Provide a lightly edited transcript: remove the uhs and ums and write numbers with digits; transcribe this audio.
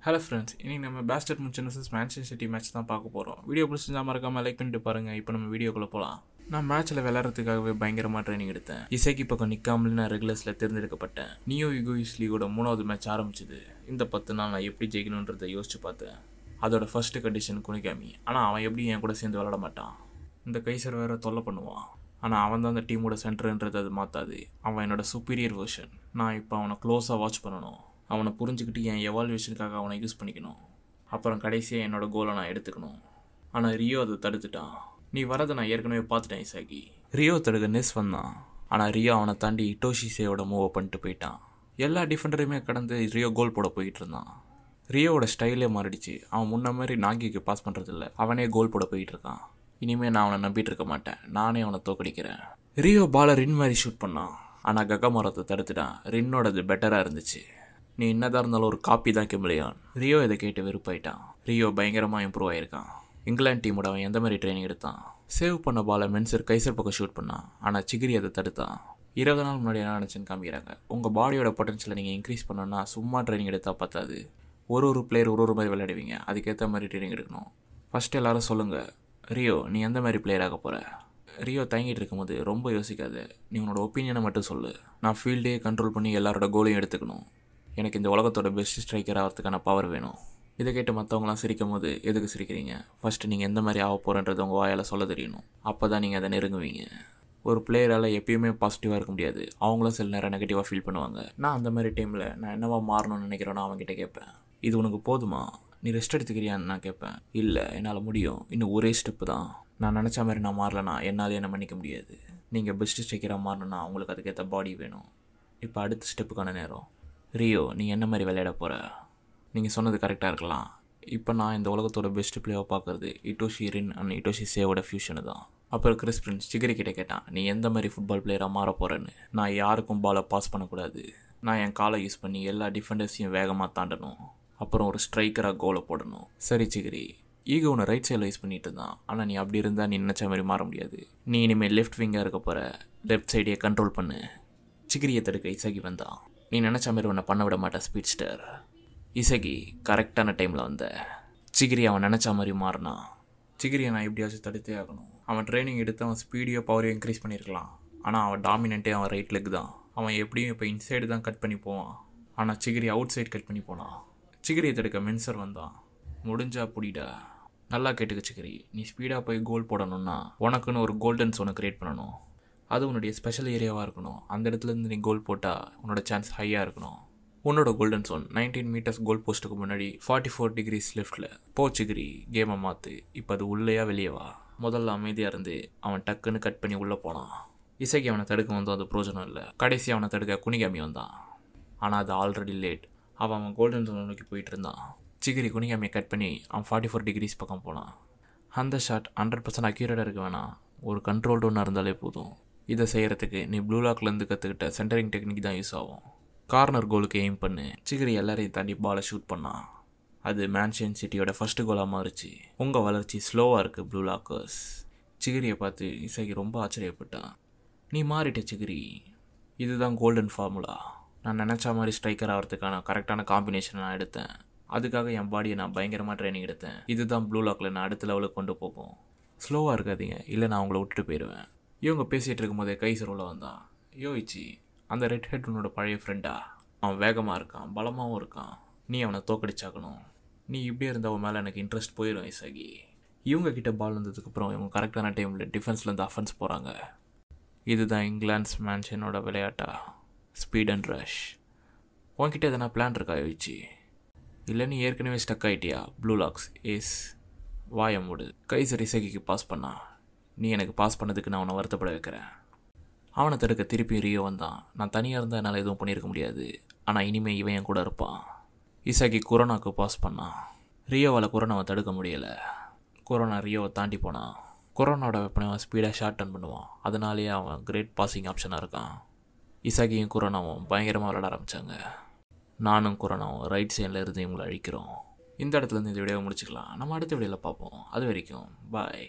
Hello friends, இன்னைக்கு நம்ம பேஸ்டர் முன்சன் vs மேன்செஸ்டர் சிட்டி மேட்ச் தான் பார்க்க போகிறோம். வீடியோ பிடிச்சிருந்தா மறக்காமல் லைக் பண்ணிட்டு பாருங்கள். இப்போ நம்ம வீடியோக்குள்ளே போகலாம். நான் மேட்ச்சில் விளையாடுறதுக்காகவே பயங்கரமாக ட்ரைனிங் எடுத்தேன். இசைக்கு பக்கம் நிற்காமல் நான் ரெகுலர்ஸில் தேர்ந்தெடுக்கப்பட்டேன். நியோ யுகோஸ் லீகோட 3வது மேட்ச் ஆரம்பிச்சிது. இந்த 10 நாள் நான் எப்படி ஜெயிக்கணுன்றதை யோசிச்சு பார்த்தேன். அதோட ஃபர்ஸ்ட் கண்டிஷன் குனிகாமி. ஆனால் அவன் எப்படி என் கூட சேர்ந்து விளையாட மாட்டான். இந்த கைசர் வேற தொல்லை பண்ணுவான். ஆனால் அவன் தான் அந்த டீமோட சென்டர்ன்றது அது மாற்றாது. அவன் என்னோட சுப்பீரியர் வெர்ஷன். நான் இப்போ அவனை க்ளோஸாக வாட்ச் பண்ணணும். அவனை புரிஞ்சுக்கிட்டு என் எவால்வேஷனுக்காக அவனை யூஸ் பண்ணிக்கணும். அப்புறம் கடைசியாக என்னோட கோலை நான் எடுத்துக்கணும். ஆனால் ரியோ அதை தடுத்துட்டான். நீ வரதை நான் ஏற்கனவே பார்த்துட்டேன் இசாகி. ரியோ தடுக்க நெஸ் வந்தான். ஆனால் ரியோ அவனை தாண்டி இட்டோஷிசேயோட மூவை பண்ணிட்டு போயிட்டான். எல்லா டிஃபெண்டரையுமே கடந்து ரியோ கோல் போட போயிட்டு இருந்தான். ரியோவோட ஸ்டைலே மாறிடுச்சு. அவன் முன்ன மாதிரி நாகிக்கு பாஸ் பண்ணுறதில்ல. அவனே கோல் போட போயிட்டு இருக்கான். இனிமேல் நான் அவனை நம்பிட்டு இருக்க மாட்டேன். நானே அவனை தோக்கடிக்கிறேன். ரியோ பாலை ரின் மாதிரி ஷூட் பண்ணான். ஆனால் ககமரத்தை தடுத்துட்டான். ரின்னோடது பெட்டராக இருந்துச்சு. நீ என்னதான் இருந்தாலும் ஒரு காப்பி தான் கிம்பிளியான். ரியோ இதை கேட்டு வெறுப்பாயிட்டான். ரியோ பயங்கரமாக இம்ப்ரூவ் ஆகிருக்கான். இங்கிலாந்து டீமோட அவன் எந்த மாதிரி ட்ரைனிங் எடுத்தான். சேவ் பண்ண பாலை மென்சர் கைசர் பக்கம் ஷூட் பண்ணான். ஆனால் சிகிரி அதை தடுத்தான். 20 நாள் முன்னாடி என்ன நினச்சுன்னு காமிக்கிறாங்க. உங்கள் பாடியோட பொட்டன்ஷியலை நீங்கள் இன்க்ரீஸ் பண்ணணும்னா சும்மா ட்ரைனிங் எடுத்தால் பார்த்தாது. ஒரு பிளேயர் ஒரு மாதிரி விளையாடுவீங்க. அதுக்கேற்ற மாதிரி ட்ரைனிங் எடுக்கணும். ஃபஸ்ட்டு எல்லோரும் சொல்லுங்கள், ரியோ நீ எந்த மாதிரி பிளேயர் ஆக போகிற? ரியோ தங்கிட்டு இருக்கும்போது ரொம்ப யோசிக்காத. நீ உன்னோட ஒப்பீனியனை மட்டும் சொல்லு. நான் ஃபீல்டே கண்ட்ரோல் பண்ணி எல்லாரோட கோலையும் எடுத்துக்கணும். எனக்கு இந்த உலகத்தோட பெஸ்ட் ஸ்ட்ரைக்கர் ஆகிறதுக்கான பவர் வேணும். இதை கேட்டு மற்றவங்களாம் சிரிக்கும் போது எதுக்கு சிரிக்கிறீங்க? ஃபஸ்ட்டு நீங்கள் எந்த மாதிரி ஆக போகிறன்றது உங்கள் வாயால் சொல்ல தெரியணும். அப்போ தான் நீங்கள் அதை நெருங்குவீங்க. ஒரு பிளேயரால் எப்பயுமே பாசிட்டிவாக இருக்க முடியாது. அவங்களும் சில நேரம் நெகட்டிவாக ஃபீல் பண்ணுவாங்க. நான் அந்த மாதிரி டைமில் நான் என்னவா மாறணும்னு நினைக்கிறேன்னு அவங்ககிட்ட கேட்பேன். இது உனக்கு போதுமா? நீ ரெஸ்ட் எடுத்துக்கிறியான்னு நான் கேட்பேன். இல்லை, என்னால் முடியும். இன்னும் ஒரே ஸ்டெப்பு தான். நான் நினச்ச மாதிரி நான் மாறலைன்னா என்னால் என்ன மன்னிக்க முடியாது. நீங்கள் பெஸ்ட்டு ஸ்ட்ரைக்கராக மாறணும்னா உங்களுக்கு அதுக்கேற்ற பாடி வேணும். இப்போ அடுத்த ஸ்டெப்புக்கான நேரம். ரியோ நீ என்ன மாதிரி விளையாட போகிற? நீங்கள் சொன்னது கரெக்டாக இருக்கலாம். இப்போ நான் இந்த உலகத்தோட பெஸ்ட் பிளேயரை பார்க்குறது இட்டோஷி ரின் அண்ட் இட்டோஷி சேவோட ஃபியூஷனு தான். அப்புறம் கிறிஸ் பிரின்ஸ் சிகரி கிட்ட கேட்டான், நீ எந்த மாதிரி ஃபுட்பால் பிளேயராக மாற போகிறேன்னு. நான் யாருக்கும் பாலை பாஸ் பண்ணக்கூடாது. நான் என் காலை யூஸ் பண்ணி எல்லா டிஃபெண்டர்ஸையும் வேகமாக தாண்டணும். அப்புறம் ஒரு ஸ்ட்ரைக்கராக கோலை போடணும். சரி சிகரி, ஈகோ உன்னை ரைட் சைடில் யூஸ் பண்ணிட்டு இருந்தான். ஆனால் நீ அப்படி இருந்தால் நீ நினச்ச மாதிரி மாற முடியாது. நீ இனிமேல் லெஃப்ட் விங்காக இருக்க போகிற. லெஃப்ட் சைடையே கண்ட்ரோல் பண்ணு. சிகிரியை தடுக்க இசகி வந்தான். நீ நினச்ச மாதிரி உன்னை பண்ண விட மாட்டேன் ஸ்பீட் ஸ்டார். இசகி கரெக்டான டைமில் வந்த. சிகிரி அவன் நினச்ச மாதிரி மாறினான். சிகிரியை நான் எப்படியாச்சும் தடுத்தே ஆகணும். அவன் ட்ரைனிங் எடுத்து அவன் ஸ்பீடியோ பவரையும் இன்க்ரீஸ் பண்ணியிருக்கலாம். ஆனால் அவன் டாமினண்ட்டே அவன் ரைட் லெக் தான். அவன் எப்படியும் இப்போ இன்சைடு தான் கட் பண்ணி போவான். ஆனால் சிகிரி அவுட் சைட் கட் பண்ணி போனான். சிகிரியை தடுக்க மென்சர் வந்தான். முடிஞ்சா புடிடா. நல்லா கேட்டுக்க சிகிரி, நீ ஸ்பீடாக போய் கோல் போடணும்னா உனக்குன்னு ஒரு கோல்டன் சோனை க்ரியேட் பண்ணணும். அது உன்னுடைய ஸ்பெஷல் ஏரியாவாக இருக்கணும். அந்த இடத்துலேருந்து நீ கோல் போட்டால் உன்னோட சான்ஸ் ஹையாக இருக்கணும். உன்னோட கோல்டன் சோன் 19 மீட்டர்ஸ் கோல் போஸ்ட்டுக்கு முன்னாடி 44 டிகிரிஸ் லெஃப்டில். போச்சுகிரி கேமை மாற்று. இப்போ அது உள்ளேயா வெளியே வா. முதல்ல அமைதியாக இருந்து அவன் டக்குன்னு கட் பண்ணி உள்ளே போனான். இசைக்கு அவனை தடுக்க வந்தோம், அது பிரோஜனம் இல்லை. கடைசி அவனை தடுக்க குனிகாமி வந்தான். ஆனால் அது ஆல்ரெடி லேட். அவன் கோல்டன் சோனை நோக்கி போயிட்டு இருந்தான். சிகிரி குனிகாமியை கட் பண்ணி அவன் 44 டிகிரிஸ் பக்கம் போனான். அந்த ஷாட் 100% அக்யூரேட்டாக இருக்க வேணாம். ஒரு கண்ட்ரோல்டு ஒன்றா இருந்தாலே போதும். இதை செய்கிறதுக்கு நீ ப்ளூ லாக்லேருந்து கற்றுக்கிட்ட சென்டரிங் டெக்னிக் தான் யூஸ் ஆகும். கார்னர் கோலுக்கு எய்ம் பண்ணு. சிகிரி எல்லாரையும் தாண்டி பாலை ஷூட் பண்ணான். அது மேன்செஸ்டர் சிட்டியோட ஃபர்ஸ்ட் கோலாக மாறிச்சு. உங்கள் வளர்ச்சி ஸ்லோவாக இருக்குது ப்ளூ லாக்கர்ஸ். சிகிரியை பார்த்து இசைக்கு ரொம்ப ஆச்சரியப்பட்டான். நீ மாறிட்ட சிகிரி. இதுதான் கோல்டன் ஃபார்முலா. நான் நினச்ச மாதிரி ஸ்ட்ரைக்கர் ஆகிறதுக்கான கரெக்டான காம்பினேஷனை நான் எடுத்தேன். அதுக்காக என் பாடியை நான் பயங்கரமாக ட்ரைனிங் எடுத்தேன். இதுதான் ப்ளூ லாக்கில் நான் அடுத்த லெவலுக்கு கொண்டு போகும். ஸ்லோவாக இருக்காதீங்க, இல்லை நான் உங்களை விட்டுட்டு போயிடுவேன். இவங்க பேசிகிட்டு இருக்கும்போதே கைசர் உள்ள வந்தான். யோசிச்சு, அந்த ரெட் ஹெட் உன்னோட பழைய ஃப்ரெண்டா? அவன் வேகமாக இருக்கான், பலமாகவும் இருக்கான். நீ அவனை தோக்கடிச்சாக்கணும். நீ இப்படியே இருந்த அவன் மேலே எனக்கு இன்ட்ரெஸ்ட் போயிடும் இசகி. இவங்க கிட்ட பால் வந்ததுக்கப்புறம் இவங்க கரெக்டான டைமில் டிஃபென்ஸ்லேருந்து அஃபென்ஸ் போகிறாங்க. இதுதான் இங்கிலாந்து மேன்சனோட விளையாட்டா? Speed and rush. உன்கிட்ட எதனா பிளான் இருக்கா யோசிச்சு? இல்லை நீ ஏற்கனவே ஸ்டக் ஆகிட்டியா? ப்ளூ லாக்ஸ் ஏஸ் வாய மூடு. கைசர் இசகிக்கு பாஸ் பண்ணா. நீ எனக்கு பாஸ் பண்ணதுக்கு நான் அவனை வருத்தப்பட வைக்கிறேன். அவனை தடுக்க திருப்பி ரியோ வந்தான். நான் தனியாக இருந்தால் என்னால் எதுவும் பண்ணியிருக்க முடியாது. ஆனால் இனிமேல் இவன் என் கூட இருப்பான். இசகி கொரோனாவுக்கு பாஸ் பண்ணான். ரியோவால் கொரோனாவை தடுக்க முடியலை. கொரோனா ரியோவை தாண்டி போனான். கொரோனாவோட வெப்பனை அவன் ஸ்பீடாக ஷார்ட் டர்ன் பண்ணுவான். அதனாலேயே அவன் கிரேட் பாசிங் ஆப்ஷனாக இருக்கான். இசகியும் கொரோனாவும் பயங்கரமாக விளையாட ஆரம்பித்தாங்க. நானும் கொரோனாவும் ரைட் சைடில் இருந்து இவங்களை அழிக்கிறோம். இந்த இடத்துலேருந்து இந்த வீடியோவை முடிச்சுக்கலாம். நம்ம அடுத்த வீடியோவில் பார்ப்போம். அது வரைக்கும் பாய்.